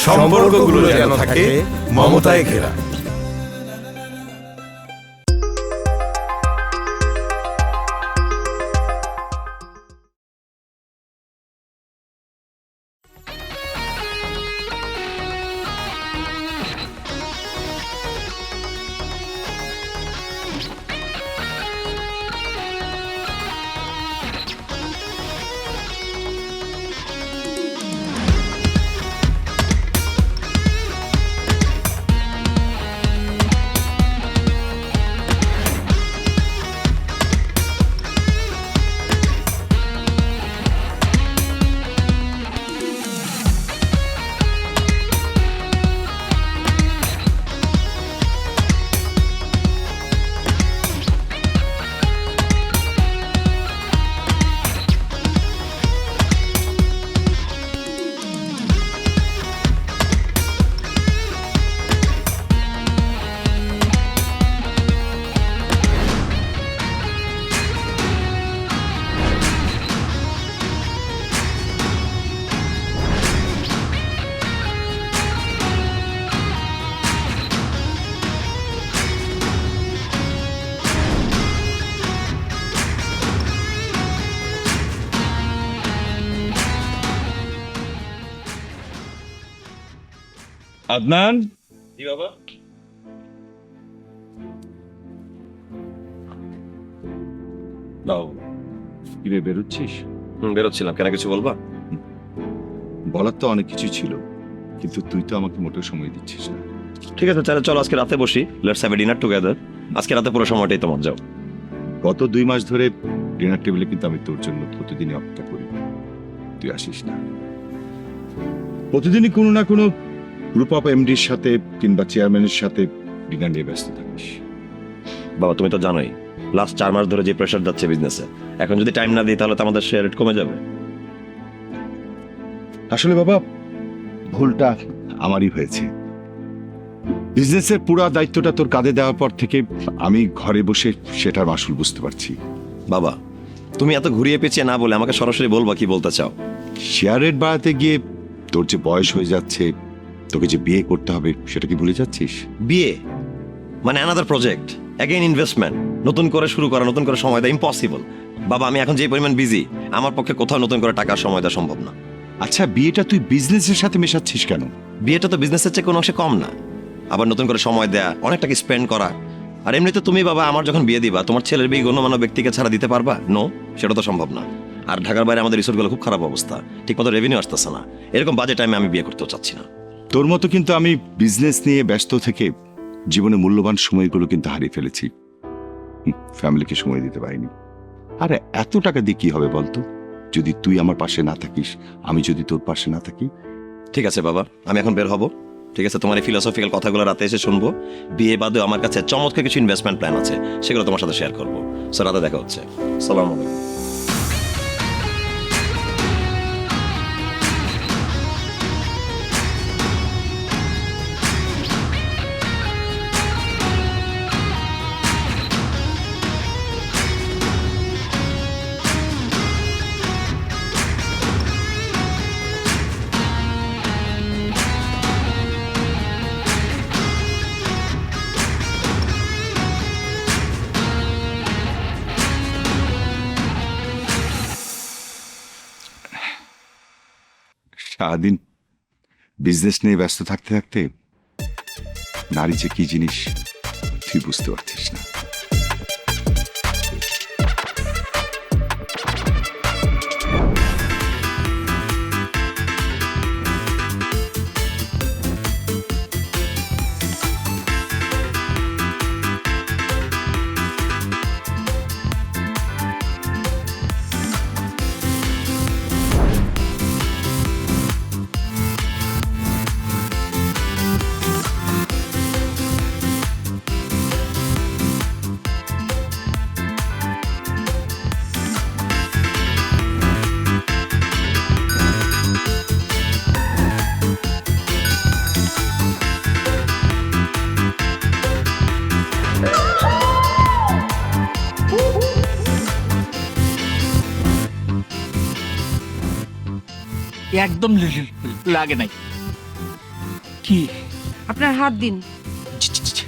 সম্পর্কগুলো যেন থাকে মমতায় ঘেরা। আদনান, জি বাবা। দাও কিরে বেরোচ্ছিস? বেরোচ্ছিলাম, কেন কিছু বলবা? বলার তো অনেক কিছু ছিল, কিন্তু তুই তো আমাকে মোটেও সময় দিচ্ছিস না। ঠিক আছে, তাহলে চলো আজকে রাতে বসি, let's have a dinner together. আজকে রাতে পুরো সময়টাই তোমার যাও। গত 2 মাস ধরে ডিনার টেবিলে কিন্তু আমি তোর জন্য প্রতিদিনই অপেক্ষা করি, তুই আসিস না। প্রতিদিনই কোনো না কোনো গ্রুপ অফ এমডির সাথে কিংবা চেয়ারম্যানের সাথে ডিনার নিয়ে ব্যস্ত থাকিস। বাবা তুমি তো জানোই লাস্ট 4 মাস ধরে যে প্রেশার যাচ্ছে বিজনেসে, এখন যদি টাইম না দিই তাহলে তো আমাদের শেয়ার রেট কমে যাবে। আসলে বাবা, ভুলটা আমারই হয়েছে। বিজনেসের পুরো দায়িত্বটা তোর কাঁধে দেওয়ার পর থেকে আমি ঘরে বসে সেটার মাসুল বুঝতে পারছি। বাবা তুমি এত ঘুরিয়ে পেঁচিয়ে না বলে আমাকে সরাসরি বলবা কি বলতে চাও। শেয়ার রেট বাড়াতে গিয়ে তোর যে বয়স হয়ে যাচ্ছে, তোকে যে বিয়ে করতে হবে সেটা কি ভুলে যাচ্ছিস? বিয়ে মানে অ্যানাদার প্রজেক্ট, অ্যাগেইন ইনভেস্টমেন্ট, নতুন করে শুরু করা, নতুন করে সময় দেওয়া ইম্পসিবল। বাবা আমি এখন যে পরিমাণ বিজি, আমার পক্ষে কোথাও নতুন করে টাকার সময় দেওয়া সম্ভব না। আচ্ছা, বিয়েটা তুই বিজনেসের সাথে মেশাচ্ছিস কেন? বিয়েটা তো বিজনেসের চেয়ে কোনো অংশে কম না। আবার নতুন করে সময় দেয়া, অনেক টাকা স্পেন্ড করা। আর এমনিতে তুমি বাবা আমার যখন বিয়ে দিবা, তোমার ছেলের বিয়ে গণ্যমান্য ব্যক্তিকে ছাড়া দিতে পারবা? নো, সেটা তো সম্ভব না। আর ঢাকার বাইরে আমাদের রিসোর্টগুলো খুব খারাপ অবস্থা, ঠিকমতো রেভিনিউ আসতেছে না। এরকম বাজে টাইমে আমি বিয়ে করতেও চাচ্ছি না। তোর মতো কিন্তু আমি বিজনেস নিয়ে ব্যস্ত থেকে জীবনে মূল্যবান সময়গুলো কিন্তু হারিয়ে ফেলেছি, ফ্যামিলিকে সময় দিতে পারিনি। আরে এত টাকা দিয়ে কি হবে বলতো, যদি তুই আমার পাশে না থাকিস, আমি যদি তোর পাশে না থাকি। ঠিক আছে বাবা, আমি এখন বের হব। ঠিক আছে, তোমার এই ফিলোসফিক্যাল কথাগুলো রাতে এসে শুনবো। বিয়ে বাদেও আমার কাছে চমৎকার কিছু ইনভেস্টমেন্ট প্ল্যান আছে, সেগুলো তোমার সাথে শেয়ার করবো। সো রাতে দেখা হচ্ছে। সালাম আলাইকুম। সারাদিন বিজনেস নিয়ে ব্যস্ত থাকতে থাকতে নারী যে কি জিনিস তুই বুঝতে পারছিস না। একদম লাগে নাই। কি আপনার হাত দিন।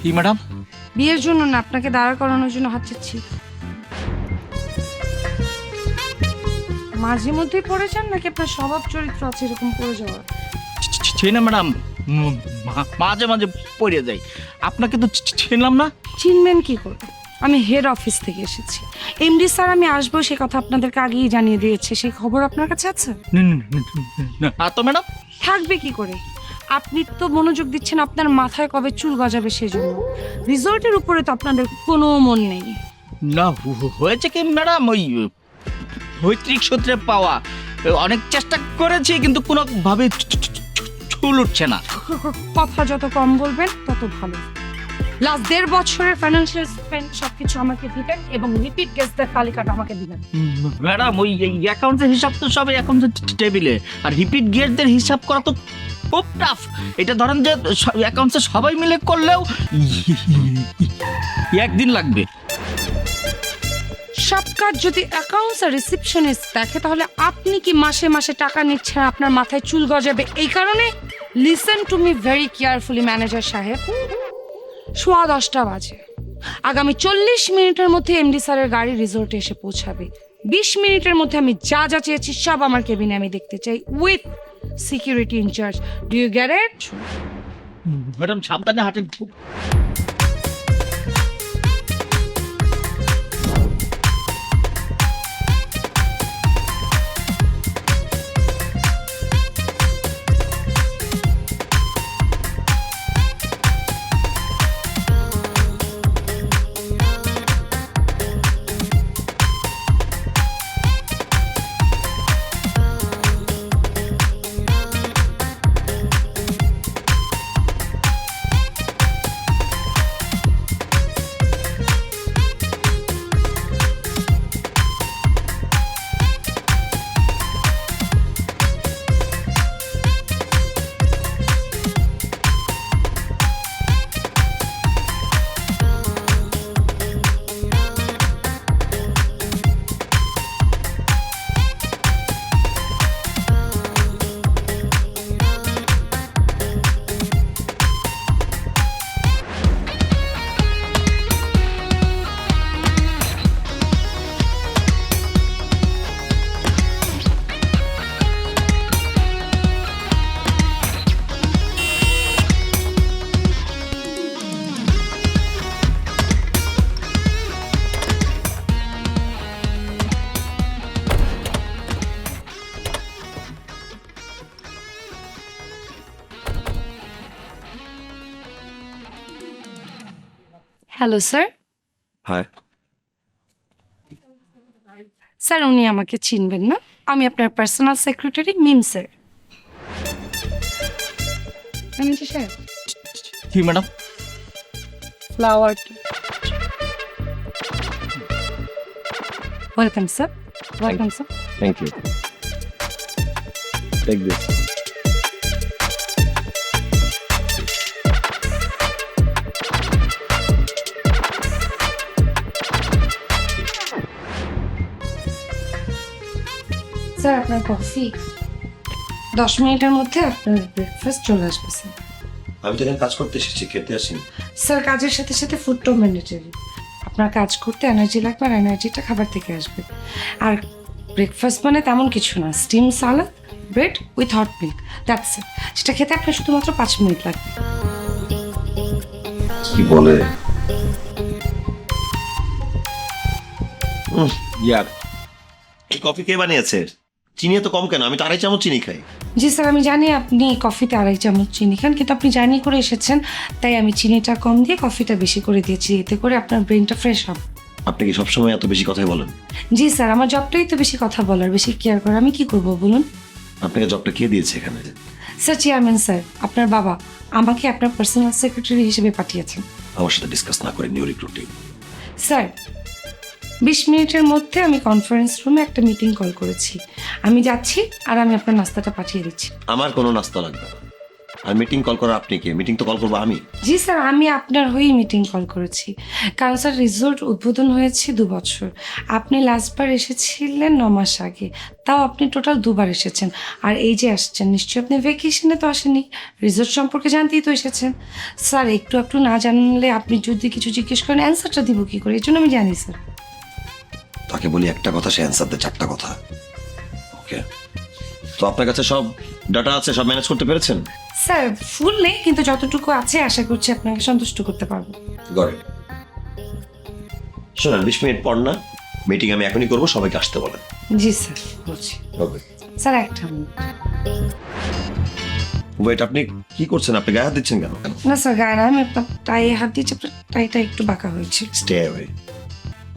কি ম্যাডাম? বিয়ের জন্য না, আপনাকে দাঁড়া করানোর জন্য হাত চাচ্ছি। মাঝে মধ্যেই পড়ে যান নাকি আপনার স্বভাব চরিত্র আছে এরকম পড়ে যাওয়ার? চিনি ম্যাডাম, মাঝে মাঝে পড়ে যাই। আপনাকে তো চিনলাম না। চিনবেন কি করে? আমি হেড অফিস থেকে এসেছি। এমডি স্যার আমি আসবো সে কথা আপনাদেরকে আগেই জানিয়ে দিয়েছে, সেই খবর আপনার কাছে আছে? তো ম্যাডাম থাকবে কি করে? আপনি তো মনোযোগ দিচ্ছেন আপনার মাথায় কবে চুল গজাবে সেজন্য। রিসোর্টের উপরে তো আপনাদের কোনো মন নেই। না, হয়েছে কি ম্যাডাম, ওই পৈতৃক সূত্রে পাওয়া অনেক চেষ্টা করেছি কিন্তু কোনোভাবে চুল উঠছে না। কথা যত কম বলবেন তত ভালো। লাস্ট 1.5 বছরের ফাইন্যান্সিয়াল স্পেন্ড সবকিছু আমাকে দিবেন এবং রিপিট গেস্টদের তালিকাটা আমাকে দিবেন। ম্যাডাম ওই অ্যাকাউন্টের হিসাব তো সব অ্যাকাউন্টের টেবিলে, আর রিপিট গেটদের হিসাব করা তো খুব টাফ। এটা ধরেন যে অ্যাকাউন্টে সবাই মিলে করলেও একদিন লাগবে। সব কাজ যদি অ্যাকাউন্টস আর রিসিপশনিস্ট দেখে তাহলে আপনি কি মাসে মাসে টাকা নিচ্ছেন আপনার মাথায় চুল গজাবে এই কারণে? Listen to me very carefully manager সাহেব। 10:15 বাজে, আগামী 40 মিনিটের মধ্যে এমডি স্যারের গাড়ি রিসোর্টে এসে পৌঁছাবে। 20 মিনিটের মধ্যে আমি যা যা চেয়েছি সব আমার কেবিনে আমি দেখতে চাই, with security incharge. Do you get it? Madam সাবধানে হাঁটেন। Hello sir. হাই। স্যার উনি আমাকে চিনবেন না, আমি আপনার personal secretary Mim sir. Manager সাহেব কি madam? Flower. Welcome sir, welcome sir. Thank you. Take this. Sir আপনার কফি। 10 মিনিটের মধ্যে আপনার ব্রেকফাস্ট চলে আসবে স্যার। আমি তো এখানে কাজ করতে এসেছি, খেতে আসিনি। স্যার কাজের সাথে সাথে ফুডটাও ম্যান্ডেটরি। আপনার কাজ করতে এনার্জি লাগবে আর এনার্জিটা খাবার থেকে আসবে। আর ব্রেকফাস্ট মানে তেমন কিছু না, steam salad, bread with hot milk, that's it. সেটা খেতে আপনার শুধুমাত্র 5 মিনিট লাগবে। কি বলে ইয়ার, এই কফি কে বানিয়েছে? চিনি তো কম কেন? আমি তো 2.5 চামচ চিনি খাই। জি স্যার আমি জানি আপনি কফিতে 2.5 চামচ চিনি খান, কিন্তু আপনি জার্নি করে এসেছেন তাই আমি চিনিটা কম দিয়ে কফিটা বেশি করে দিয়েছি, এতে করে আপনার ব্রেনটা ফ্রেশ হবে। আপনি কি সবসময় এত বেশি কথাই বলেন? জি স্যার আমার জবটাই তো বেশি কথা বলার, বেশি কেয়ার করার, আমি কি করব বলুন? আপনাকে জবটা কে দিয়েছে এখানে? স্যার চেয়ারম্যান স্যার, আপনার বাবা আমাকে আপনার পার্সোনাল সেক্রেটারি হিসেবে পাঠিয়েছেন। আমার সাথে ডিসকাস না করে নিউ রিক্রুটিং। স্যার 20 মিনিটের মধ্যে আমি কনফারেন্স রুমে একটা মিটিং কল করেছি, আমি যাচ্ছি আর আমি আপনার নাস্তাটা পাঠিয়ে দিচ্ছি। আমার কোনো নাস্তা লাগবে না। আর মিটিং কল করার আপনি কে? মিটিং তো কল করবো আমি। জি স্যার, আমি আপনার হয়েই মিটিং কল করেছি, কারণ স্যার রিসোর্ট উদ্বোধন হয়েছে 2 বছর, আপনি লাস্টবার এসেছিলেন 9 মাস আগে, তাও আপনি টোটাল 2 বার এসেছেন, আর এই যে আসছেন নিশ্চয়ই আপনি ভ্যাকেশনে তো আসেননি, রিসোর্ট সম্পর্কে জানতেই তো এসেছেন। স্যার একটু না জানলে আপনি যদি কিছু জিজ্ঞেস করেন অ্যান্সারটা দিব কি করে, এই জন্য আমি জানি স্যার। তাকে বলি একটা কথা, সে অ্যান্সার দেয় 4টা কথা। ওকে, তো আপনার কাছে সব ডাটা আছে, সব ম্যানেজ করতে পেরেছেন? স্যার ফুল নেই, কিন্তু যতটুকু আছে আশা করছি আপনাকে সন্তুষ্ট করতে পারবো। গড়ে শোনেন, 20 মিনিট পর না মিটিং আমি এখনই করবো, সবাইকে আসতে বলেন। জি স্যার বলছি। ওকে স্যার একটা মিনিট। ওয়েট, আপনি কি করছেন? আপনি গায়ে হাত দিচ্ছেন কেন? না স্যার গায়ে না, আমি আপনার টাইয়ে হাত দিয়েছি, আপনার টাইটা একটু বাঁকা হয়েছে। স্টে অ্যাওয়ে,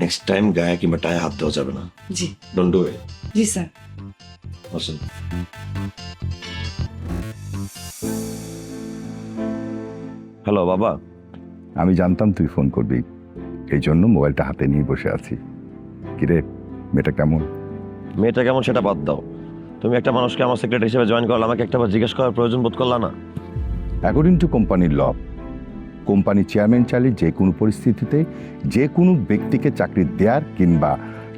নেক্সট টাইম গায়ে কিংবা টায়ে হাত দেওয়া যাবে না। জি ডোন্ট ডু ইট। জি স্যার। আসুন। হ্যালো বাবা। আমি জানতাম তুই ফোন করবি, এই জন্য মোবাইলটা হাতে নিয়ে বসে আছি। কিরে, মেয়েটা কেমন? মেয়েটা কেমন সেটা বাদ দাও, তুমি একটা মানুষকে আমার সেক্রেটারি হিসেবে জয়েন করলে, আমাকে একটা বার জিজ্ঞেস করার প্রয়োজন বোধ করলা না? অ্যাকর্ডিং টু কোম্পানির ল, কোম্পানি চেয়ারম্যান চাইলে যে কোনো পরিস্থিতিতে যে কোনো ব্যক্তিকে চাকরি দেওয়ার কিংবা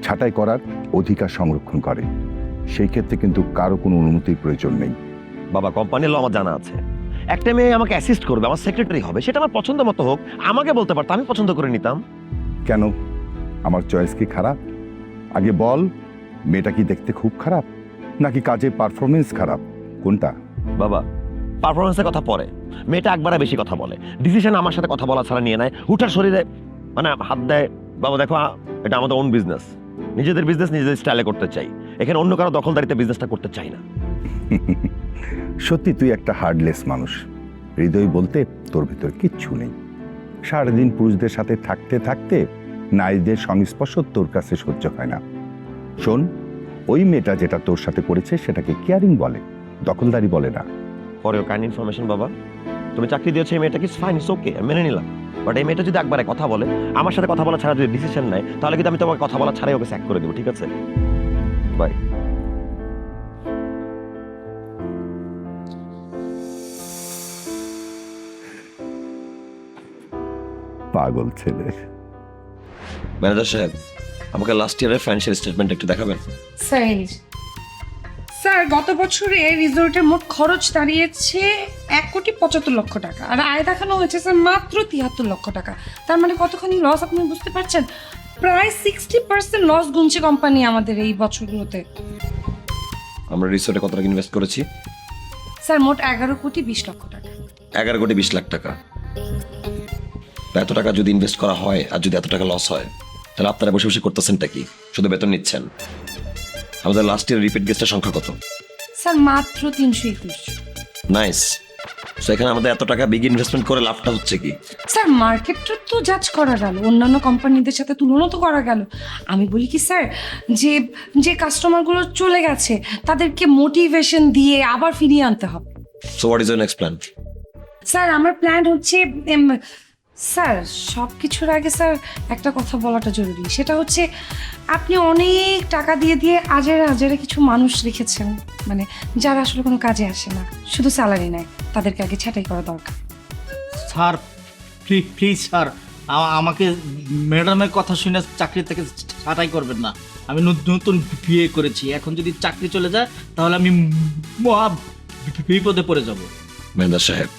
ছাঁটাই করার অধিকার সংরক্ষণ করে। সেই ক্ষেত্রে কিন্তু কারো কোনো অনুমতির প্রয়োজন নেই। বাবা, কোম্পানির ল আমার জানা আছে। একটা মেয়ে আমাকে অ্যাসিস্ট করবে, আমার সেক্রেটারি হবে, সেটা আমার পছন্দ মতো হোক, আমাকে বলতে পারতো, আমি পছন্দ করে নিতাম। কেন, আমার চয়েস কি খারাপ? আগে বল, মেয়েটা কি দেখতে খুব খারাপ নাকি কাজে পারফরমেন্স খারাপ, কোনটা? বাবা, পারফরমেন্সের কথা পরে, মেয়েটা একবারে বেশি কথা বলে, ডিসিশন আমার সাথে কথা বলা ছাড়া নিয়ে নেয়, হুঠার শরীরে মানে হাত দেয়। বাবা দেখো, এটা আমাদের ওন বিজনেস, নিজেদের বিজনেস নিজেদের স্টাইলে করতে চাই, এখানে অন্য কারো দখলদারিতে বিজনেসটা করতে চাই না। সত্যি তুই একটা হার্ডলেস মানুষ, হৃদয় বলতে তোর ভিতর কিচ্ছু নেই। সারাদিন পুরুষদের সাথে থাকতে থাকতে নারীদের সংস্পর্শ তোর কাছে সহ্য হয় না। শোন, ওই মেয়েটা যেটা তোর সাথে করেছে সেটাকে কেয়ারিং বলে, দখলদারি বলে না। ফর ইউর কাইন্ড ইনফরমেশন বাবা, তুমি চাকরি দিয়েছো এই মেয়েটাকে, ফাইন, ইটস ওকে, মেনে নিলাম। বাট এই মেয়েটা যদি একবারে কথা বলে, আমার সাথে কথা বলা ছাড়া যদি ডিসিশন নেয়, তাহলে কিন্তু আমি তোমাকে কথা বলা ছাড়াই ওকে স্যাক করে দেবো, ঠিক আছে? বাই। পাগল ছেলে। ম্যানেজার সাহেব, আমাকে লাস্ট ইয়ারের ফাইন্যান্সিয়াল স্টেটমেন্ট একটু দেখাবেন? স্যার স্যার গত বছরে রিসোর্টের মোট খরচ দাঁড়িয়েছে 1,75,00,000 টাকা, আর আয় দেখানো হয়েছে স্যার মাত্র 73 লক্ষ টাকা। তার মানে কতখানি লস আপনি বুঝতে পারছেন? প্রায় 60% লস গুনছে কোম্পানি আমাদের এই বছরগুলোতে। আমরা রিসোর্টে কত টাকা ইনভেস্ট করেছি? স্যার মোট 11,20,00,000 টাকা। 11,20,00,000 টাকা। এত টাকা যদি ইনভেস্ট করা হয় আর যদি এত টাকা লস হয়, তাহলে আপনারা বসে বসে করতেছেনটা কি? শুধু বেতন নিচ্ছেন। আমাদের লাস্ট ইয়ার রিপিট গেস্টের সংখ্যা কত? স্যার মাত্র 321। নাইস। সো এখানে আমাদের এত টাকা বিগ ইনভেস্টমেন্ট করে লাভটা হচ্ছে কি? স্যার মার্কেটটা তো জাজ করা গেল, অন্যান্য কোম্পানিদের সাথে তুলনা তো করা গেল। আমি বলি কি স্যার, যে যে কাস্টমারগুলো চলে গেছে তাদেরকে মোটিভেশন দিয়ে আবার ফিরিয়ে আনতে হবে। So what is your next plan? Sir আমার প্ল্যান হচ্ছে স্যার সব কিছুর আগে স্যার একটা কথা বলাটা জরুরি, সেটা হচ্ছে আপনি অনেক টাকা দিয়ে দিয়ে আজেরে আজেরে কিছু মানুষ রেখেছেন, মানে যারা আসলে কোনো কাজে আসে না, শুধু স্যালারি নেয়, তাদেরকে আগে ছাঁটাই করা দরকার। স্যার প্লিজ স্যার, আমাকে ম্যাডামের কথা শুনে চাকরি থেকে ছাঁটাই করবেন না। আমি নতুন বিয়ে করেছি, এখন যদি চাকরি চলে যায় তাহলে আমি মহা বিপদে পড়ে যাব। ম্যানেজার সাহেব,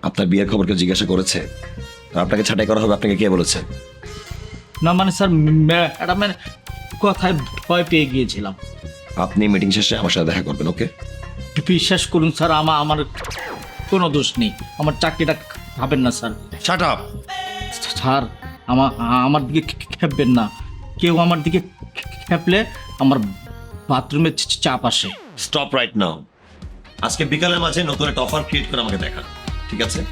আপনার বিয়ের খবরকে জিজ্ঞাসা করেছে আর আপনাকে ছাঁটাই করা হবে আপনাকে কে বলেছে? না মানে স্যার, ম্যাডামের কথায় ভয় পেয়ে গিয়েছিলাম। আপনি মিটিং শেষে আমার সাথে দেখা করবেন, ওকে? বিশ্বাস করুন স্যার, আমার কোনো দোষ নেই, আমার চাকরিটা খাবেন না স্যার। Shut up. স্যার আমার দিকে খেপবেন না, কেউ আমার দিকে খেপলে আমার বাথরুমে চাপ আসে। Stop right now. আজকে বিকালের মাঝে নতুন একটা অফার ক্রিয়েট করে আমাকে দেখান, ঠিক আছে?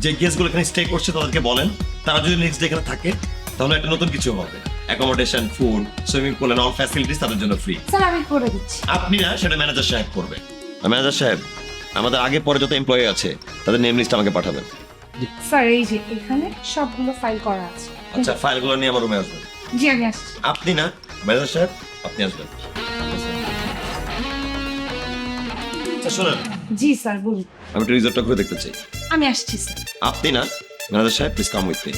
যে গেস্টগুলো এখানে স্টে করছে তাদেরকে বলেন, তারা যদি নেক্সট ডে এখানে থাকে তাহলে একটা নতুন কিছু হবে, accommodation, food, swimming pool and all facilities তাদের জন্য ফ্রি। স্যার আমি করে দিচ্ছি। আপনি না, সেটা ম্যানেজার সাহেব করবে। ম্যানেজার সাহেব, আমাদের আগে পরে যত এমপ্লয়ি আছে তাদের নেম লিস্ট আমাকে পাঠাবেন। স্যার এই যে এখানে সবগুলো ফাইল করা আছে। আচ্ছা, ফাইলগুলো নিয়ে আমার রুমে আসবেন। জি আমি আসছি। আপনি না, ম্যানেজার সাহেব, আপনি আসবেন। আচ্ছা, শুনুন, জি স্যার বলুন। আমি একটু রিসোর্টটা ঘুরে দেখতে চাই। আমি আসছি স্যার। আপনি না, ম্যানেজার সাহেব, প্লিজ কাম উইথ মি।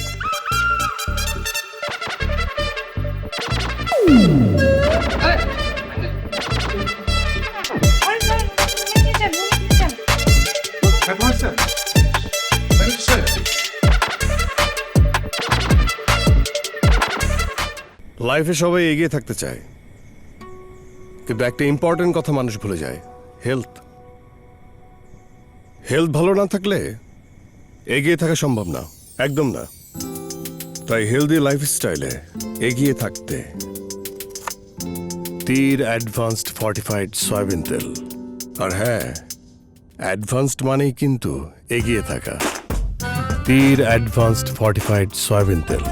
লাইফে সবাই এগিয়ে থাকতে চায়, কিন্তু একটা ইম্পর্টেন্ট কথা মানুষ ভুলে যায়, হেলথ। হেলথ ভালো না থাকলে এগিয়ে থাকা সম্ভব না, একদম না। তাই হেলদি লাইফস্টাইলে এগিয়ে থাকতে তীর অ্যাডভান্সড ফর্টিফাইড সয়াবিন তেল। আর হ্যাঁ, অ্যাডভান্সড মানেই কিন্তু এগিয়ে থাকা। তীর অ্যাডভান্সড ফর্টিফাইড সয়াবিন তেল।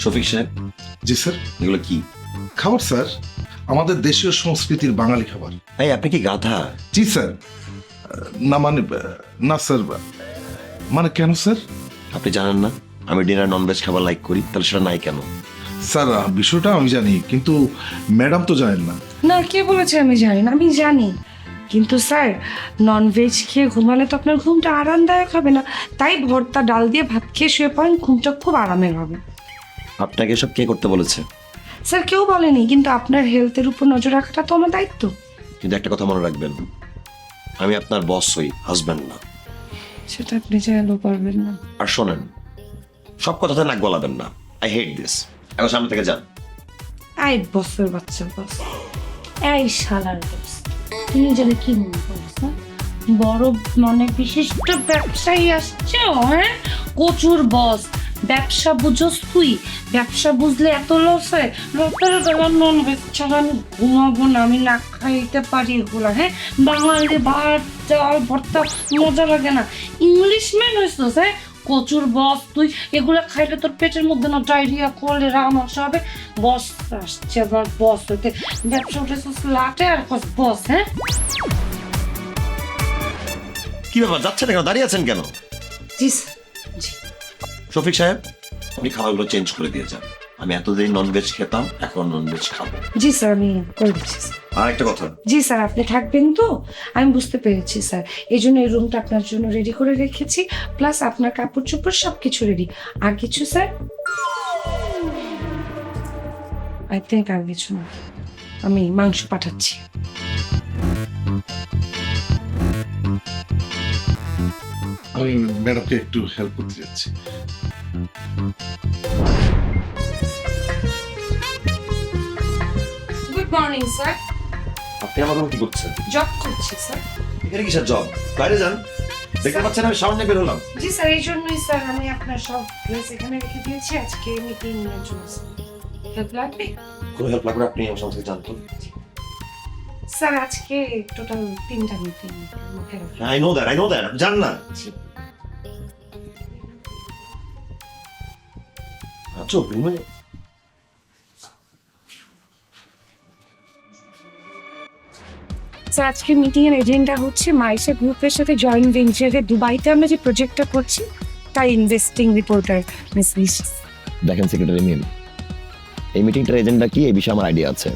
শফিক সাহেব, জি স্যার। এগুলো কি? খাবার স্যার, আমাদের দেশীয় সংস্কৃতির বাঙালি খাবার। এই আপনি কি গাধা? জি স্যার। না মানে না স্যার, মানে কেন স্যার? আপনি জানেন না আমি ডিনার ননভেজ খাবার লাইক করি, তাহলে সেটা নাই কেন? স্যার বিষয়টা আমি জানি, কিন্তু ম্যাডাম তো জানেন না। না, কে বলেছে আমি জানি না? আমি জানি, কিন্তু স্যার ননভেজ খেয়ে ঘুমালে তো আপনার ঘুমটা আরামদায়ক হবে না। তাই ভর্তা ডাল দিয়ে ভাত খেয়ে শুয়ে পড়েন, ঘুমটা খুব আরামের হবে। আপনাকে এসব কে করতে বলেছে? স্যার কেউ বলেনি, কিন্তু আপনার হেলথের উপর নজর রাখাটা তো আমার দায়িত্ব। কিন্তু একটা কথা মনে রাখবেন, আমি আপনার বস হই, হাজব্যান্ড না। সেটা আপনি চাইলেও পারবেন না। আর শোনেন, সব কথাতে নাক গলাবেন না। I hate this. এখন সামনে থেকে যান। এই বসের বাচ্চা বস, এই শালার বস, তুমি জানে কি মনে করছ? বড় মানে বিশিষ্ট ব্যবসায়ী আসছে, হ্যাঁ কচুর বস। ব্যবসা বুঝোস তুই? ব্যবসা বুঝলে এত লস হয়? রাতের বেলা নন ভেজ ছাড়া আমি ঘুমাবো না, আমি না খাইতে পারি এগুলো। হ্যাঁ, বাঙালি ভাত চাল ভর্তা মজা লাগে না? ইংলিশম্যান হয়েছিস? হ্যাঁ, কচুর বস তুই। এগুলো খাইলে তোর পেটের মধ্যে না ডায়রিয়া কলেরা সমস্যা হবে। বস আসছে আবার বস হইতে, ব্যবসা উঠেছিস লাটে আর বস। হ্যাঁ, কি ব্যাপার, যাচ্ছেন কেন? দাঁড়িয়ে আছেন কেন? জি স্যার। জি শফিক সাহেব, আপনি খাবারগুলো চেঞ্জ করে দিয়ে যান। আমি এতদিন ননভেজ খেতাম, এখন ননভেজ খাবো। জি স্যার, আমি করে দিচ্ছি স্যার। আর একটা কথা, জি স্যার, আপনি থাকবেন তো? আমি বুঝতে পেরেছি স্যার, এই জন্য এই রুমটা আপনার জন্য রেডি করে রেখেছি, প্লাস আপনার কাপড় চোপড় সব কিছু রেডি। আর কিছু স্যার? আই থিঙ্ক আর কিছু না, আমি মাংস পাঠাচ্ছি। আমি ম্যাডামকে একটু হেল্প করতে যাচ্ছি। Good morning sir. আপনি আমার রুম কি করছেন? জব করছি স্যার। এখানে কিসের জব? বাইরে যান। দেখতে পাচ্ছেন আমি সামনে বের হলাম। জি স্যার, এই জন্যই স্যার আমি আপনার সব ড্রেস এখানে রেখে দিয়েছি, আজকে মিটিং নিয়ে চলছে। হেল্প লাগবে? কোনো হেল্প লাগবে আপনি আমার সাথে জানতো। স্যার আজকে টোটাল 3টা মিটিং। আই নো দ্যাট, জান না। আচ্ছা, রুমে স্যার আজকে মিটিং এর এজেন্ডা হচ্ছে মাইশা গ্রুপের সাথে জয়েন্ট ভেঞ্চারে দুবাইতে আমরা যে প্রজেক্টটা করছি তাই ইনভেস্টিং রিপোর্টার মিস লিসা। দেখেন সেক্রেটারি মিম, এই মিটিংটার এজেন্ডা কি এই বিষয়ে আমার আইডিয়া আছে।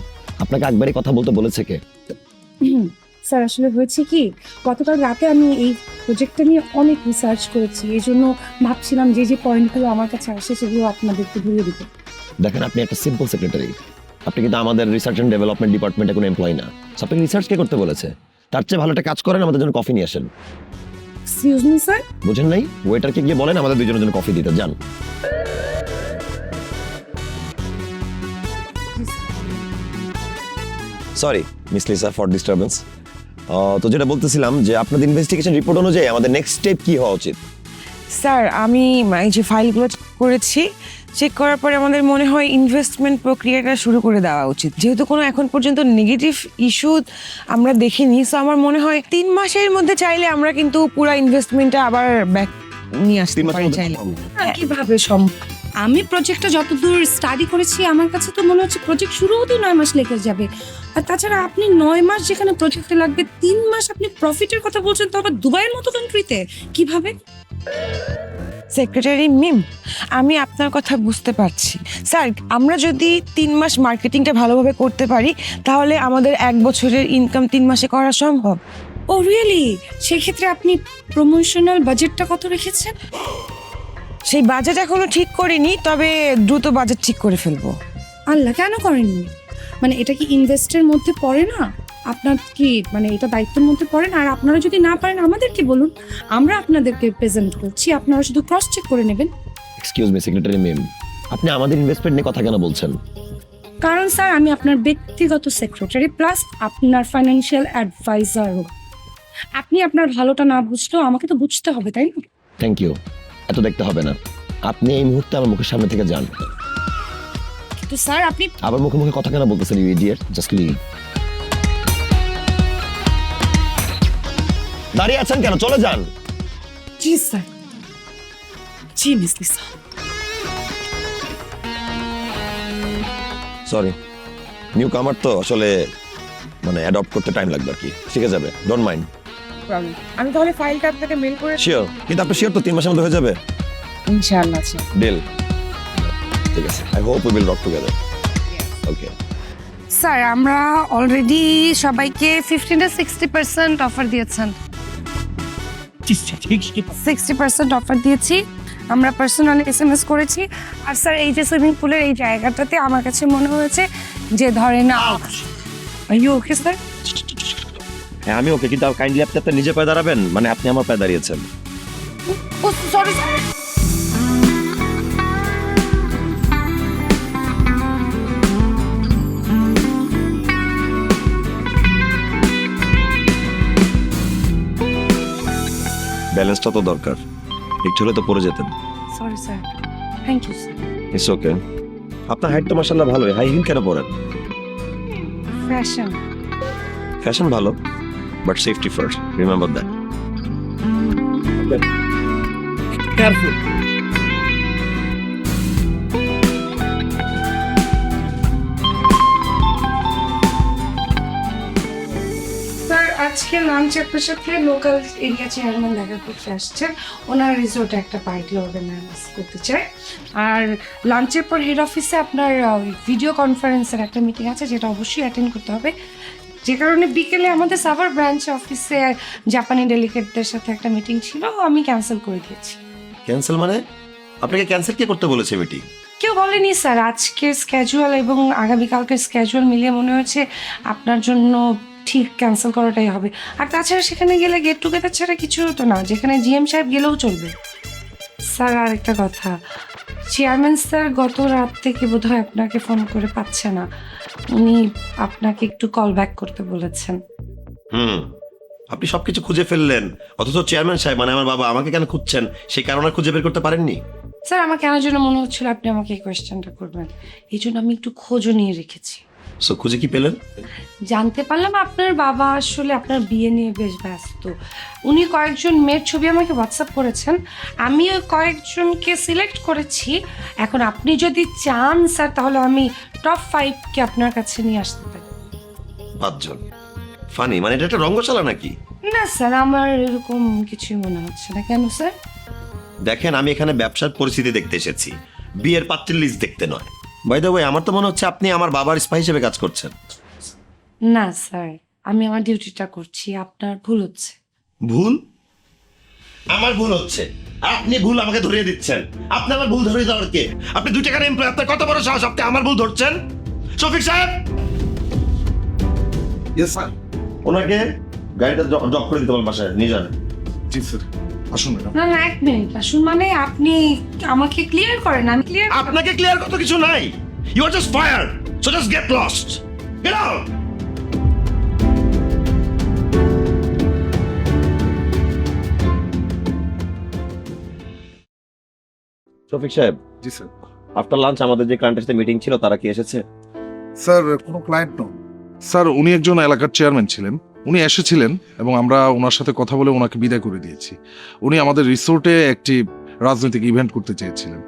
আপনাকে একবারই কথা বলতে বলেছে কে? স্যার আসলে হয়েছে কি, গতকাল রাতে আমি এই প্রজেক্টটা নিয়ে অনেক রিসার্চ করেছি, এই জন্য ভাবছিলাম যে যে পয়েন্টগুলো আমার কাছে আসে সেগুলো আপনাদেরকে ধরিয়ে দিতে। দেখেন, আপনি একটা সিম্পল সেক্রেটারি, আপনি কিন্তু আমাদের রিসার্চ এন্ড ডেভেলপমেন্ট ডিপার্টমেন্টে কোনো এমপ্লয়ি না। আপনাকে রিসার্চ কে করতে বলেছে? তার চেয়ে ভালো একটা কাজ করেন, আমাদের জন্য কফি নিয়ে আসেন। Excuse me sir. বুঝেন নাই? ওয়েটারকে গিয়ে বলেন আমাদের দুজনের জন্য কফি দিতে। যান। Sorry miss Lisa for disturbance. তো যেটা বলতেছিলাম যে আপনাদের ইনভেস্টিগেশন রিপোর্ট অনুযায়ী আমাদের নেক্সট স্টেপ কি হওয়া উচিত? স্যার আমি এই যে ফাইলগুলো চেক করেছি, চেক করার পরে আমাদের মনে হয় ইনভেস্টমেন্ট প্রক্রিয়াটা শুরু করে দেওয়া উচিত, যেহেতু কোনো এখন পর্যন্ত নেগেটিভ ইস্যু আমরা দেখিনি। সো আমার মনে হয় 3 মাসের মধ্যে চাইলে আমরা কিন্তু পুরো ইনভেস্টমেন্টটা আবার ব্যাক নিয়ে আসতে 3 মাসের পারি মধ্যে চাইলে। সম্ভব? কিভাবে সম্ভব? আমি প্রজেক্টটা যতদূর স্টাডি করেছি আমার কাছে তো মনে হচ্ছে প্রজেক্ট শুরু হতেই 9 মাস লেগে যাবে। আর তাছাড়া আপনি 9 মাস যেখানে প্রজেক্টে লাগবে 3 মাস আপনি প্রফিটের কথা বলছেন, তো আবার দুবাইয়ের মতো কান্ট্রিতে কিভাবে? সেক্রেটারি মিম, আমি আপনার কথা বুঝতে পারছি স্যার। আমরা যদি 3 মাস মার্কেটিংটা ভালোভাবে করতে পারি তাহলে আমাদের 1 বছরের ইনকাম 3 মাসে করা সম্ভব। ও রিয়েলি? সেক্ষেত্রে আপনি প্রমোশনাল বাজেটটা কত রেখেছেন? সেই বাজেট এখনো ঠিক করিনি, তবে দ্রুত বাজেট ঠিক করে ফেলবো। আল্লাহ, কেন করেননি? মানে এটা কি ইনভেস্টের মধ্যে পড়ে না? আপনার কি মানে এটা দায়িত্বের মধ্যে পড়ে না? আর আপনারা যদি না পারেন আমাদেরকে বলুন, আমরা আপনাদেরকে প্রেজেন্ট করছি, আপনারা শুধু ক্রস চেক করে নেবেন। এক্সকিউজ মি সেক্রেটারি ম্যাম, আপনি আমাদের ইনভেস্টমেন্ট নিয়ে কথা কেন বলছেন? কারণ স্যার আমি আপনার ব্যক্তিগত সেক্রেটারি প্লাস আপনার ফাইন্যান্সিয়াল অ্যাডভাইজারও। আপনি আপনার ভালোটা না বুঝলেও আমাকে তো বুঝতে হবে, তাই না? থ্যাংক ইউ, এত দেখতে হবে না। আপনি এই মুহূর্তে আমার মুখের সামনে থেকে যান। কিন্তু স্যার আপনি আবার মুখে মুখে কথা কেন বলতেছেন ইউ ইডিয়েট? Just leave. দাঁড়িয়ে আছেন কেন? চলে যান। জি স্যার, জি মিস লিসা। সরি, নিউ কামার তো আসলে মানে অ্যাডপ্ট করতে টাইম লাগবে আর কি, শিখে যাবে, ডোন্ট মাইন্ড। আমি তাহলে ফাইলটা আপনাকে মেল করে শিওর? কিন্তু আপনি শিওর তো 3 মাসের মধ্যে হয়ে যাবে? ইনশাআল্লাহ স্যার। ডিল, ঠিক আছে। I hope we will rock together. Okay sir আমরা অলরেডি সবাইকে 15-60% অফার দিয়েছেন। 60% অফার দিয়েছি, আমরা পার্সোনালি SMS করেছি। আর স্যার এই যে সুইমিং পুলের এই জায়গাটাতে আমার কাছে মনে হয়েছে যে ধরেন ইউ ওকে স্যার? হ্যাঁ আমি ওকে, কিন্তু কাইন্ডলি আপনি আপনার নিজে পায়ে দাঁড়াবেন, মানে আপনি আমার পায়ে দাঁড়িয়েছেন। Oh sorry. ব্যালেন্সটা তো দরকার, একটু হলে তো পড়ে যেতেন। Sorry sir, thank you sir. It's okay. আপনার হাইট তো মাশাআল্লাহ ভালো, হাই হিল কেন পরেন? ফ্যাশন। ফ্যাশন ভালো, but safety first, remember that. Careful. Sir আজকে লাঞ্চ আপনার সাথে লোকাল এরিয়া চেয়ারম্যান দেখা করতে আসছেন, ওনার রিসোর্টে একটা পার্টি অর্গানাইজ করতে চাই। আর লাঞ্চের পর হেড অফিসে আপনার ভিডিও কনফারেন্সের একটা মিটিং আছে, যেটা অবশ্যই অ্যাটেন্ড করতে হবে। যে কারণে বিকেলে আমাদের সাভার ব্রাঞ্চ অফিসে জাপানি ডেলিগেটদের সাথে একটা মিটিং ছিল, আমি ক্যান্সেল করে দিয়েছি। ক্যান্সেল মানে? আপনাকে ক্যান্সেল কে করতে বলেছে মিটিং? কেউ বলেনি স্যার, আজকের স্ক্যাজুয়াল এবং আগামীকালকের স্ক্যাজুয়াল মিলিয়ে মনে হয়েছে আপনার জন্য ঠিক ক্যান্সেল করাটাই হবে। আর তাছাড়া সেখানে গেলে গেট টুগেদার ছাড়া কিছু হতো না, যেখানে জিএম সাহেব গেলেও চলবে। স্যার আর একটা কথা, চেয়ারম্যান স্যার গত রাত থেকে বোধহয় আপনাকে ফোন করে পাচ্ছে না, উনি আপনাকে একটু কল ব্যাক করতে বলেছেন। আপনি সবকিছু খুঁজে ফেললেন, অথচ চেয়ারম্যান সাহেব মানে আমার বাবা আমাকে কেন খুঁজছেন সেই কারণে খুঁজে বের করতে পারেননি? স্যার আমার কেন যেন মনে হচ্ছিল আপনি আমাকে এই কোয়েশ্চেনটা করবেন, এই জন্য আমি একটু খোঁজও নিয়ে রেখেছি। সো খুঁজে কি পেলেন? জানতে পারলাম আপনার বাবা আসলে আপনার বিয়ে নিয়ে বেশ ব্যস্ত। উনি কয়েকজন মেয়ের ছবি আমাকে হোয়াটসঅ্যাপ করেছেন, আমি ওই কয়েকজনকে সিলেক্ট করেছি। এখন আপনি যদি চান স্যার তাহলে আমি টপ 5কে আপনার কাছে নিয়ে আসতে পারি। 5 জন? ফানি, মানে এটা একটা রঙ্গশালা নাকি? না স্যার, আমার এরকম কিছুই মনে হচ্ছে না। কেন স্যার? দেখেন আমি এখানে ব্যবসার পরিস্থিতি দেখতে এসেছি, বিয়ের পাত্রের লিস্ট দেখতে নয়। বাই দ্য ওয়ে আমার তো মনে হচ্ছে আপনি আমার বাবার স্পাই হিসেবে কাজ করছেন। না স্যার, আমি আমার ডিউটিটা করছি, আপনার ভুল হচ্ছে। ভুল? আমার ভুল হচ্ছে? আপনি ভুল আমাকে ধরিয়ে দিচ্ছেন। আপনি আমার ভুল ধরিয়ে দেওয়ার কে? আপনি 2 টাকার এমপ্লয়, আপনার কত বড় সাহস আপনি আমার ভুল ধরছেন? শফিক সাহেব, ইয়েস স্যার। ওনাকে গাড়িটা ড্রপ করে দিতে বলেন বাসায় নিয়ে যান। জি স্যার, আসুন ম্যাডাম। না না, 1 মিনিট আসুন, মানে আপনি আমাকে ক্লিয়ার করেন, আমি ক্লিয়ার। আপনাকে ক্লিয়ার কত কিছু নাই, you are just fired, so just get lost, get out. Shafiq সাহেব, জি স্যার। আফটার লাঞ্চ আমাদের যে ক্লায়েন্টের সাথে মিটিং ছিল তারা কি এসেছে? স্যার কোনো ক্লায়েন্ট নন স্যার, উনি একজন এলাকার চেয়ারম্যান ছিলেন, উনি এসেছিলেন এবং আমরা ওনার সাথে কথা বলে ওনাকে বিদায় করে দিয়েছি। উনি আমাদের রিসোর্টে একটি রাজনৈতিক ইভেন্ট করতে চেয়েছিলেন।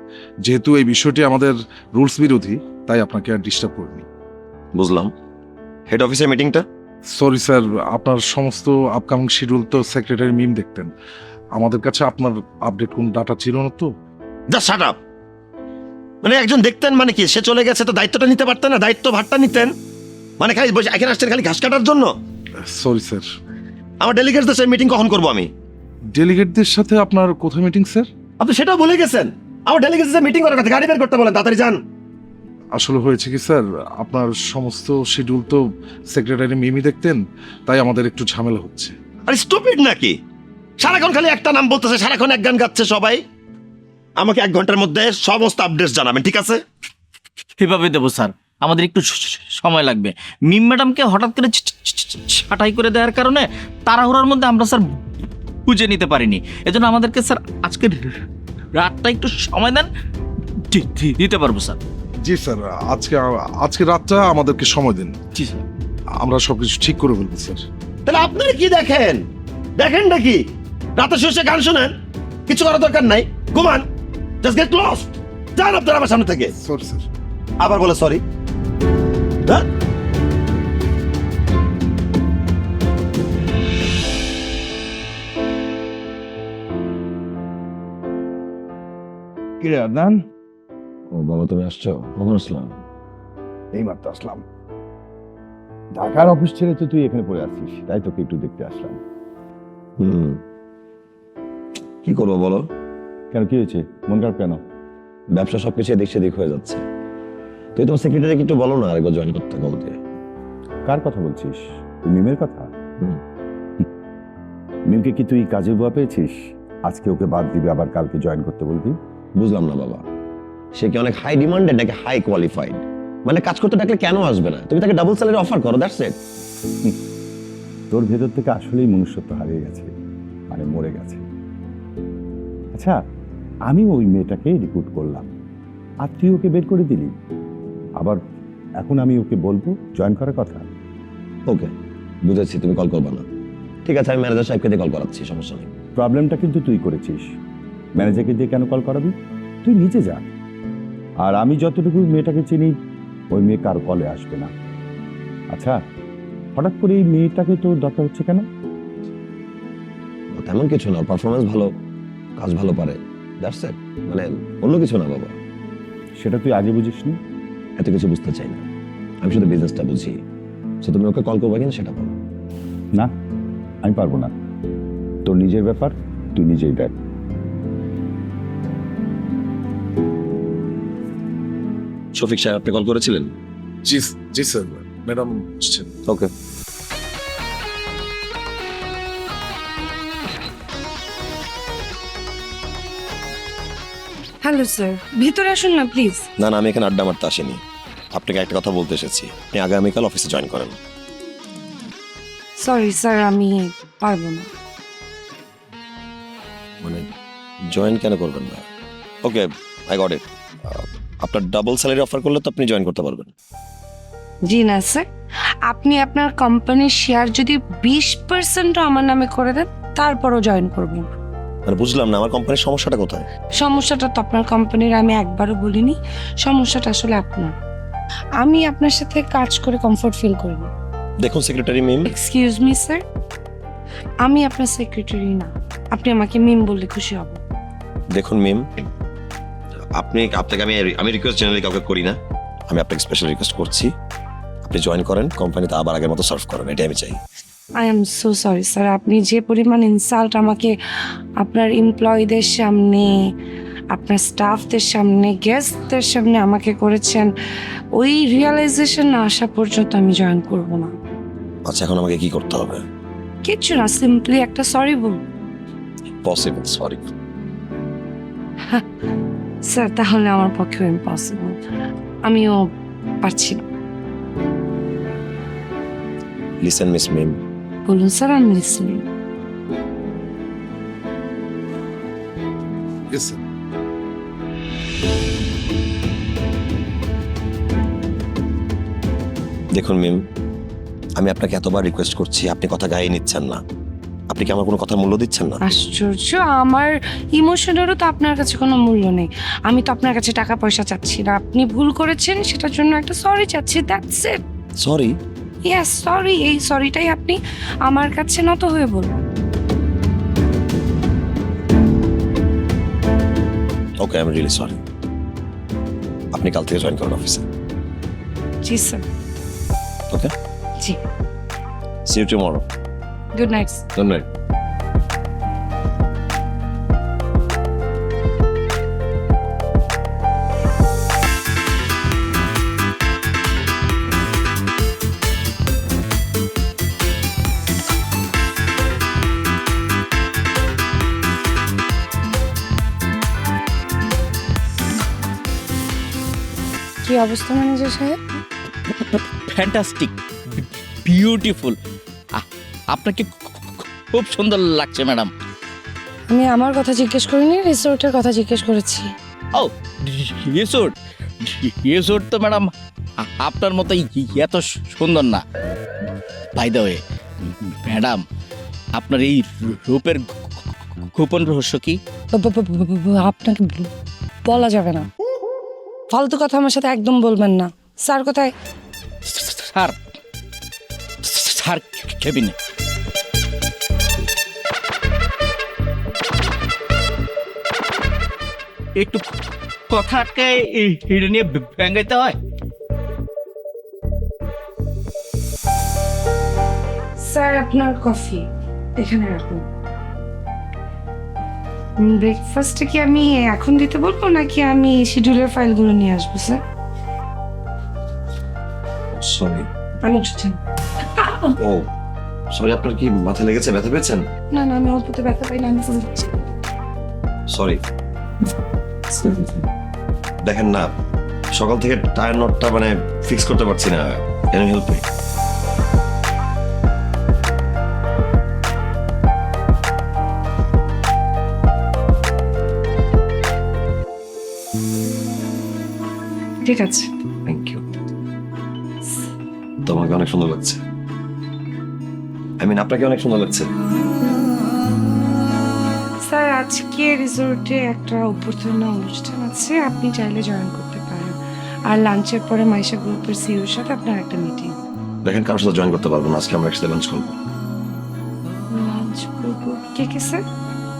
যেহেতু এই বিষয়টি আমাদের রুলস বিরোধী, তাই আপনাকে আর ডিস্টার্ব করিনি। বুঝলাম। হেড অফিসের মিটিংটা? সরি স্যার, আপনার সমস্ত আপকামিং শিডিউল তো সেক্রেটারি মিম দেখতেন। আমাদের কাছে আপনার আপডেট কোন ডাটা ছিল না তো। Just shut up. মানে একজন দেখতেন মানে কি, সে চলে গেছে তো দায়িত্বটা নিতে পারতেন না? দায়িত্ব ভারটা নিতেন মানে খালি বসে এখানে আসছেন খালি ঘাস কাটার জন্য? Sorry sir. আমার ডেলিগেটদের সাথে মিটিং কখন করবো আমি? ডেলিগেটদের সাথে আপনার কোথায় মিটিং স্যার? আপনি সেটাও ভুলে গেছেন। আমার ডেলিগেটদের সাথে মিটিং করার কথা, গাড়ি বের করতে বলেন, তাড়াতাড়ি যান। আসলে হয়েছে কি স্যার, আপনার সমস্ত শিডিউল তো সেক্রেটারি মিমি দেখতেন, তাই আমাদের একটু ঝামেলা হচ্ছে। আরে স্টুপিড নাকি? সারাক্ষণ খালি একটা নাম বলতেছে, সারাক্ষণ এক গান গাচ্ছে সবাই। আমাকে 1 ঘন্টার মধ্যে সমস্ত আপডেটস জানাবেন, ঠিক আছে? কিভাবে দেবো স্যার? আমাদের একটু সময় লাগবে। মিম ম্যাডামকে হঠাৎ করে ছাঁটাই করে দেওয়ার কারণে তাড়াহুড়ার মধ্যে আমরা স্যার বুঝে নিতে পারিনি। এজন্য আমাদেরকে স্যার আজকে রাতটা একটু সময় দেন, দিতে পারবো স্যার। জি স্যার, আজকে রাতটা আমাদেরকে সময় দিন, জি স্যার। আমরা সবকিছু ঠিক করে ফেলবো স্যার। তাহলে আপনারা কি দেখেন? দেখেন নাকি রাতে শেষে গান শোনেন? কিছু করার দরকার নাই, ঘুমান। Just get lost. যান আপনারা আমার সামনে থেকে। Sorry sir. আবার বলে সরি? হ্যাঁ, কিরে আদনান, ও বাবা তুমি আসছো? কখন আসলাম? এইমাত্র আসলাম। ঢাকার অফিস ছেড়ে তো তুই এখানে পড়ে আসছিস, তাই তোকে একটু দেখতে আসলাম। কি করবো বলো? কেন, কি হয়েছে? মন খারাপ কেন? ব্যবসা সবকিছু এদিক সেদিক হয়ে যাচ্ছে। তুই তোমার সেক্রেটারিকে একটু বলো না আরেকবার জয়েন করতে বলতে। কার কথা বলছিস? তুই মিমের কথা? হুম। মিমকে কি তুই কাজে বুয়া পেয়েছিস? আজকে ওকে বাদ দিবি, আবার কালকে জয়েন করতে বলবি? বুঝলাম না বাবা, সে কি অনেক হাই ডিমান্ডেড নাকি হাই কোয়ালিফাইড? মানে কাজ করতে ডাকলে কেন আসবে না? তুমি তাকে ডাবল স্যালারি অফার করো, দ্যাটস ইট। তোর ভেতর থেকে আসলেই মনুষ্যত্ব হারিয়ে গেছে, মানে মরে গেছে। আচ্ছা, আমি ওই মেয়েটাকে রিক্রুট করলাম আর তুই ওকে বের করে দিলি। আবার এখন আমি ওকে বলবো জয়েন করার কথা? ওকে বুঝেছি, তুমি কল করবে না। ঠিক আছে, আমি ম্যানেজার সাহেবকে দিয়ে কল করাচ্ছি, সমস্যা নেই। প্রবলেমটা কিন্তু তুই করেছিস। ম্যানেজারকে দিয়ে কেন কল করাবি? তুই নিজে যা। আর আমি যতটুকু মেয়েটাকে চিনি, ওই মেয়ে কার কলে আসবে না। আচ্ছা, হঠাৎ করে এই মেয়েটাকে তোর দরকার হচ্ছে কেন? তেমন কিছু না, পারফরমেন্স ভালো, কাজ ভালো পারে, দ্যাটস ইট। মানে অন্য কিছু না বাবা। সেটা তুই আগে বুঝিসনি? এত কিছু বুঝতে চাই না, আমি শুধু বিজনেসটা বুঝি। সো তুমি ওকে কল করবে কিনা সেটা বলো। না, আমি পারবো না। তোর নিজের ব্যাপার, তুই নিজেই দেখ। শফিক সাহেব আপনি কল করেছিলেন? জি জি স্যার, ম্যাডাম আসছেন। ওকে। হ্যালো স্যার, ভিতরে আসুন না প্লিজ। না না, আমি এখানে আড্ডা মারতে আসিনি, আপনাকে একটা কথা বলতে এসেছি। আপনি আগামীকাল অফিসে জয়েন করেন। সরি স্যার, আমি পারবো না। মানে জয়েন কেন করবেন না? ওকে, আই গট ইট। আপনার ডাবল স্যালারি অফার করলে তো আপনি জয়েন করতে পারবেন। জি না স্যার, আপনি আপনার কোম্পানির শেয়ার যদি 20% আমার নামে করে দেন, তারপরও জয়েন করবো। মানে বুঝলাম না, আমার কোম্পানির সমস্যাটা কোথায়? সমস্যাটা তো আপনার কোম্পানির আমি একবারও বলিনি। সমস্যাটা আসলে আপনার। আমি আপনার সাথে কাজ করে কমফোর্ট ফিল করি না। দেখুন সেক্রেটারি মিম। এক্সকিউজ মি স্যার, আমি আপনার সেক্রেটারি না। আপনি আমাকে মিম বললে খুশি হব। দেখুন মিম, আপনাকে আমি রিকোয়েস্ট জেনারেলি কাউকে করি না, আমি আপনাকে স্পেশাল রিকোয়েস্ট করছি, আপনি জয়েন করেন, কোম্পানিতে আবার আগের মতো সার্ভ করেন, এটাই আমি চাই। I am so sorry sir, আপনি যে পরিমাণ ইনসাল্ট আমাকে আপনার এমপ্লয়ীদের সামনে, আপনার স্টাফদের সামনে, গেস্টদের সামনে আমাকে করেছেন, ওই রিয়েলাইজেশন না আসা পর্যন্ত আমি জয়েন করব না। আচ্ছা, এখন আমাকে কি করতে হবে? কিচ্ছু না, সিম্পলি একটা সরি বল। পসিবল? সরি স্যার, তাহলে আমার পক্ষেও ইম্পসিবল, আমিও পারছি না। লিসেন মিস মিম। বলুন স্যার, আমি লিসনিং। Yes sir. দেখুন মিম, আমি আপনাকে এতবার রিকোয়েস্ট করছি, আপনি কথা গায়ে নিচ্ছেন না। আপনি কি আমার কোনো কথা মূল্য দিচ্ছেন না? আশ্চর্য, আমার ইমোশনেরও তো আপনার কাছে কোনো মূল্য নেই। আমি তো আপনার কাছে টাকা পয়সা চাচ্ছি না, আপনি ভুল করেছেন সেটার জন্য একটা সরি চাচ্ছি, that's it. Sorry? Yes sorry, এই সরিটাই আপনি আমার কাছে নত হয়ে বলুন। Okay, I am really sorry. আপনি কাল থেকে জয়েন করুন অফিসে। জি স্যার। ওকে, জি, see you tomorrow. Good night. Good night. কি অবস্থা ম্যানেজার সাহেব? Fantastic, beautiful. আপনাকে খুব সুন্দর লাগছে ম্যাডাম। আমি আমার কথা জিজ্ঞেস করিনি, রিসোর্টের কথা জিজ্ঞেস করেছি। ও রিসোর্ট, রিসোর্ট তো ম্যাডাম আপনার মতো এত সুন্দর না। বাই দ্য ওয়ে ম্যাডাম, আপনার এই রূপের গোপন রহস্য কি? আপনাকে বলা যাবে না, ফালতু কথা আমার সাথে একদম বলবেন না। স্যার কোথায়? স্যার, স্যার কেবিনে। একটু কথা আটকায় এটা নিয়ে ব্যাঙ্গাইতে হয়। স্যার আপনার কফি এখানে রাখুন। ব্রেকফাস্টে কি আমি এখন দিতে বলবো নাকি আমি শিডিউলের ফাইলগুলো নিয়ে আসবো স্যার? সরি। আমি উঠছেন? ও সরি, আপনার কি মাথা লেগেছে, ব্যথা পেয়েছেন? না না, আমি অল্পতে ব্যথা পাই না, আমি ফুল দিচ্ছি। সরি। দেখেন না, সকাল থেকে টায়ার নটটা মানে ফিক্স করতে পারছি না। Can you help me? ঠিক আছে। Thank you. তোমাকে অনেক সুন্দর লাগছে। আই মিন আপনাকে অনেক সুন্দর লাগছে। স্যার আজকে রিসোর্টে একটা অভ্যর্থনা অনুষ্ঠান আছে, আপনি চাইলে জয়েন করতে পারেন। আর লাঞ্চের পরে মাইশা গ্রুপের সিইওর সাথে আপনার একটা মিটিং। দেখেন, কারোর সাথে জয়েন করতে পারবো না, আজকে আমরা একসাথে লাঞ্চ করবো। লাঞ্চ করবো? কে কে স্যার?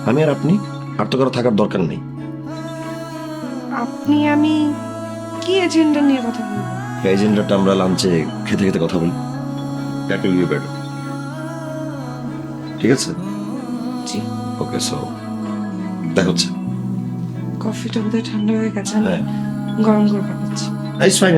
আমি আর আপনি, আর তো কারো থাকার দরকার নেই। আপনি আমি কি এজেন্ডা নিয়ে কথা বলবো? এই এজেন্ডাটা আমরা লাঞ্চে খেতে খেতে কথা বলি। That will be better. ঠিক আছে? জি। ওকে, সো দেখা হচ্ছে। কফিটা বোধহয় ঠান্ডা হয়ে গেছে, আমি হ্যাঁ। গরম করে পাঠাচ্ছি। It's fine.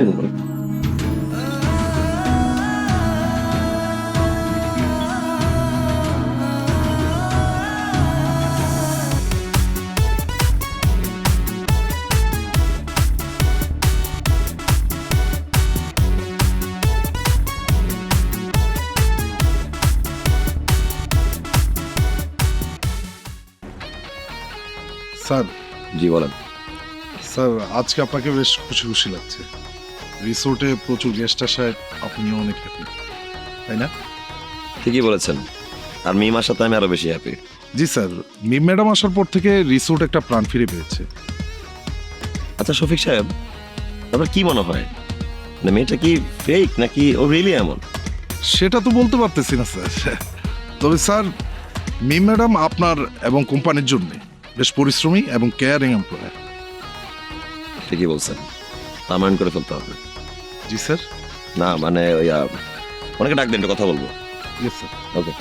স্যার, জি বলেন। স্যার আজকে আপনাকে বেশ খুশি খুশি লাগছে। রিসোর্টে প্রচুর গেস্ট আসায় আপনিও অনেক হ্যাপি, তাই না? ঠিকই বলেছেন, আর মিমার সাথে আমি আরো বেশি হ্যাপি। জি স্যার, মিম ম্যাডাম আসার পর থেকে রিসোর্ট একটা প্রাণ ফিরে পেয়েছে। আচ্ছা শফিক সাহেব, আপনার কি মনে হয়, মানে মেয়েটা কি ফেক নাকি ও রিয়েলি এমন? সেটা তো বলতে পারতেছি না স্যার, তবে স্যার মিম ম্যাডাম আপনার এবং কোম্পানির জন্য বেশ পরিশ্রমী এবং কেয়ারিং এমপ্লয়ার। ঠিকই বলছেন, পার্মানেন্ট করে ফেলতে হবে। জি স্যার। না মানে ওই অনেকে ডাক দেন, একটু কথা বলবো। Yes sir. ওকে।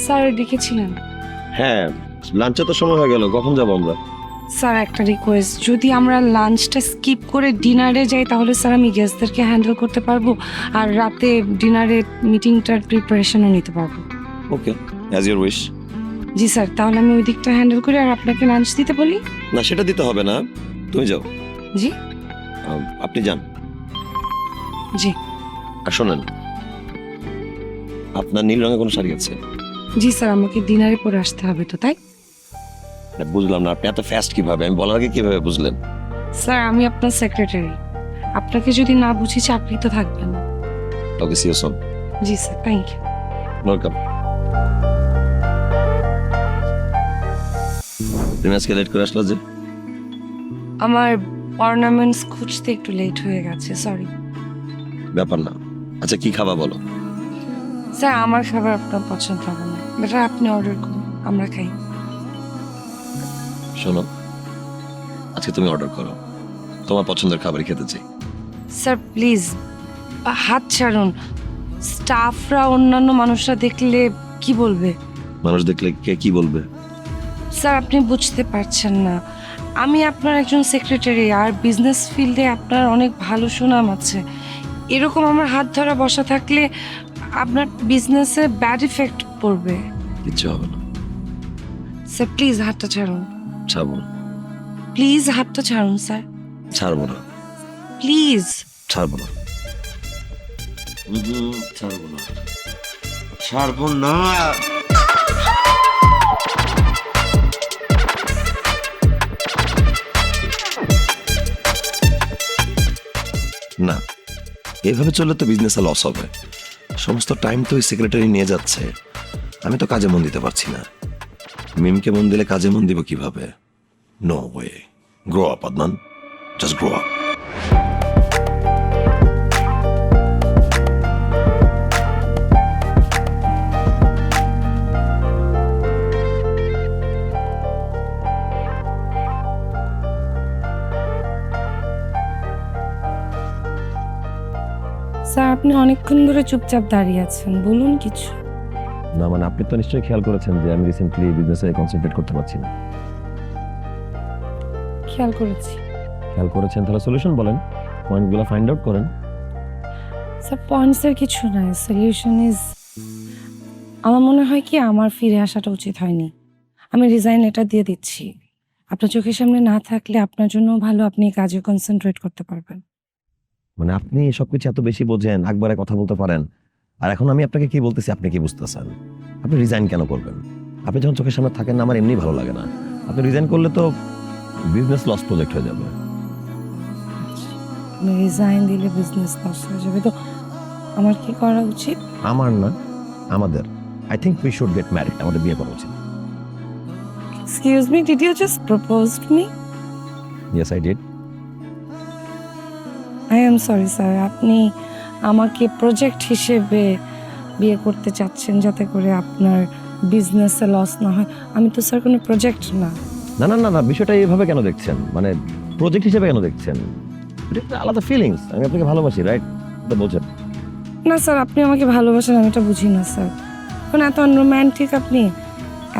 স্যার ডেকেছিলেন? হ্যাঁ, লাঞ্চে তো সময় হয়ে গেল, কখন যাবো আমরা? স্যার একটা রিকোয়েস্ট, যদি আমরা লাঞ্চটা স্কিপ করে ডিনারে যাই তাহলে স্যার আমি গেস্টদেরকে হ্যান্ডেল করতে পারবো, আর রাতে ডিনারে মিটিংটার প্রিপারেশনও নিতে পারবো। Okay, as your wish. জি স্যার, তাহলে আমি ওই দিকটা হ্যান্ডেল করি আর আপনাকে লাঞ্চ দিতে বলি। না সেটা দিতে হবে না, তুমি যাও। জি। আপনি যান। জি। আর শোনেন, আপনার নীল রঙের কোনো শাড়ি আছে? জি স্যার, আমাকে ডিনারে পরে আসতে হবে তো, তাই? বুঝলাম না, আপনি এত ফাস্ট কিভাবে? আমি বলার আগে কিভাবে বুঝলেন? স্যার, আমি আপনার সেক্রেটারি। আপনাকে যদি না বুঝি চাকরি তো থাকবে না। Okay, see you soon. জি স্যার, থ্যাংক ইউ। ওয়েলকাম। তুমি আজকে লেট করে আসলো যে? আমার অর্নামেন্টস খুঁজতে একটু লেট হয়ে গেছে, সরি। ব্যাপার না। আচ্ছা, কি খাবা বলো? স্যার, আমার খাবার আপনার পছন্দ হবে না, বেটার আপনি অর্ডার করুন, আমরা খাই। শোনো, আজকে তুমি অর্ডার করো, তোমার পছন্দের খাবারই খেতে চাই। স্যার প্লিজ হাত ছাড়ুন। স্টাফরা, অন্যান্য মানুষরা দেখলে কি বলবে? মানুষ দেখলে কে কি বলবে? স্যার, আপনি বুঝতে পারছেন না, আমি আপনার একজন সেক্রেটারি, আর বিজনেস ফিল্ডে আপনার অনেক ভালো সুনাম আছে। এরকম আমার হাত ধরা বসা থাকলে আপনার বিজনেসে ব্যাড ইফেক্ট পড়বে। কিচ্ছু হবে না। স্যার প্লিজ হাতটা ছাড়ুন, ছাড়বো না। প্লিজ হাতটা ছাড়ুন স্যার, ছাড়বো না। প্লিজ। ছাড়বো না। ছাড়বো না। ছাড়বো না। না, এভাবে চললে তো বিজনেসে লস হবে। সমস্ত টাইম তো ওই সেক্রেটারি নিয়ে যাচ্ছে, আমি তো কাজে মন দিতে পারছি না। মিমকে মন দিলে কাজে মন দিব কিভাবে? No way. Grow up Adnan, just grow up. Sir, আপনি অনেকক্ষণ ধরে চুপচাপ দাঁড়িয়ে আছেন, বলুন কিছু। না মানে, আপনি তো নিশ্চয়ই খেয়াল করেছেন যে আমি রিসেন্টলি বিজনেসে কনসেন্ট্রেট করতে পারছি না। খেয়াল করেছি। খেয়াল করেছেন, তাহলে সলিউশন বলেন, পয়েন্টগুলো ফাইন্ড আউট করেন। স্যার, পয়েন্টসের কিছু নাই, সলিউশন ইজ, আমার মনে হয় কি আমার ফিরে আসাটা উচিত হয়নি। আমি রিজাইন লেটার দিয়ে দিচ্ছি। আপনার চোখের সামনে না থাকলে আপনার জন্য ভালো, আপনি কাজে কনসেন্ট্রেট করতে পারবেন। মানে আপনি সবকিছু এত বেশি বোঝেন, একবারে কথা বলতে পারেন, আর এখন আমি আপনাকে কি বলতেছি আপনি কি বুঝতেছেন? আপনি রিজাইন কেন করবেন? আপনি যখন চোখের সামনে থাকেন না, আমার এমনি ভালো লাগে না। আপনি রিজাইন করলে তো বিজনেস লস প্রজেক্ট হয়ে যাবে। রিজাইন দিলে বিজনেস লস হয়ে যাবে, তো আমার কি করা উচিত? আমার না, আমাদের। I think we should get married. আমাদের বিয়ে করা উচিত। Excuse me, did you just proposed me? Yes, I did. I am sorry sir, আপনি আমাকে প্রজেক্ট হিসেবে বিয়ে করতে চাচ্ছেন যাতে করে আপনার বিজনেসে লস না হয়। আমি তো স্যার কোনো প্রজেক্ট না। না না না না, বিষয়টা এইভাবে কেন দেখছেন? মানে প্রজেক্ট হিসেবে কেন দেখছেন? এটা একটা আলাদা ফিলিংস। আমি আপনাকে ভালোবাসি, রাইট? এটা বলছেন না স্যার, আপনি আমাকে ভালোবাসেন আমি এটা বুঝি না স্যার। এখন এত আনরোম্যান্টিক, আপনি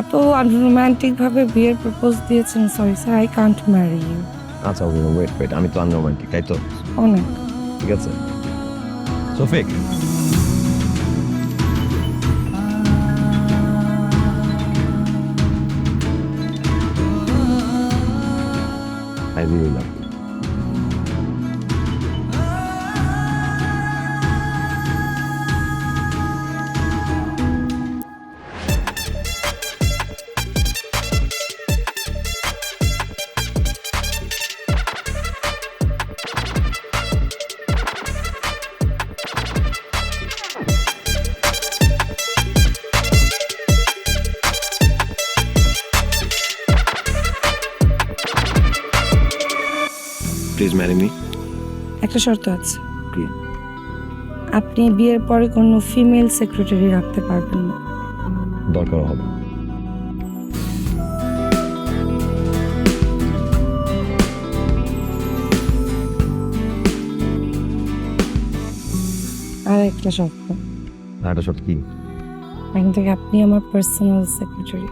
এত আনরোম্যান্টিকভাবে বিয়ের প্রপোজ দিয়েছেন। Sorry sir, I can't marry you. আচ্ছা, ওকে, ওয়েট, আমি তো আনরোমান্টিক, তাই তো? অনেক। ঠিক আছে, Shafiq. I really love you. Please marry me. একটা শর্ত আছে। কি? আপনি বিয়ের পরে কোনো ফিমেল সেক্রেটারি রাখতে পারবেন না। দরকার হবে। আর একটা শর্ত, আর একটা শর্ত কি? এখন থেকে আপনি আমার পার্সোনাল সেক্রেটারি।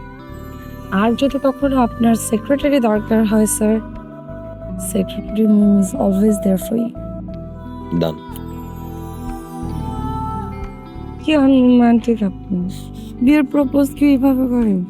আর যদি কখনো আপনার সেক্রেটারি দরকার হয় sir, secretary means always there for you. Done. কি আনরোম্যান্টিক আপনি, বিয়ের প্রপোজ কি এইভাবে করেন?